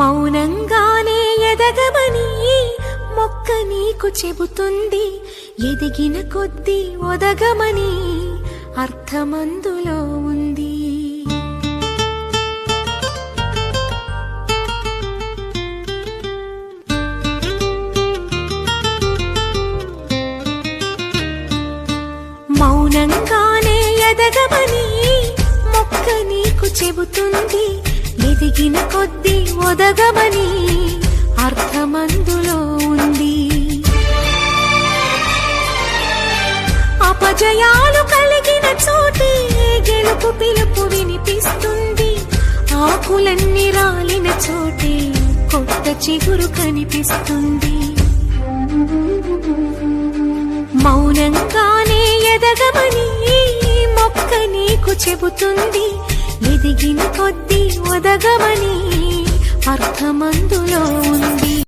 మౌనంగానే ఎదగమని మొక్క నీకు చెబుతుంది, ఎదిగిన కొద్దీ ఒదగమని అర్థమందులో ఉంది. మౌనంగానే ఎదగమని మొక్క నీకు చెబుతుంది, ఎదిగిన కొద్దీ ఒదగమని అర్థమందులో ఉంది. అపజయాలు కలిగిన చోటే గెలుపు పిలుపు వినిపిస్తుంది, ఆకులన్నీ రాలిన చోటే కొత్త చిగురు కనిపిస్తుంది. మౌనంగానే ఎదగమని మొక్క నీకు చెబుతుంది, ఎదిగిన కొద్దీ ఒదగమని అర్థమందులో ఉంది.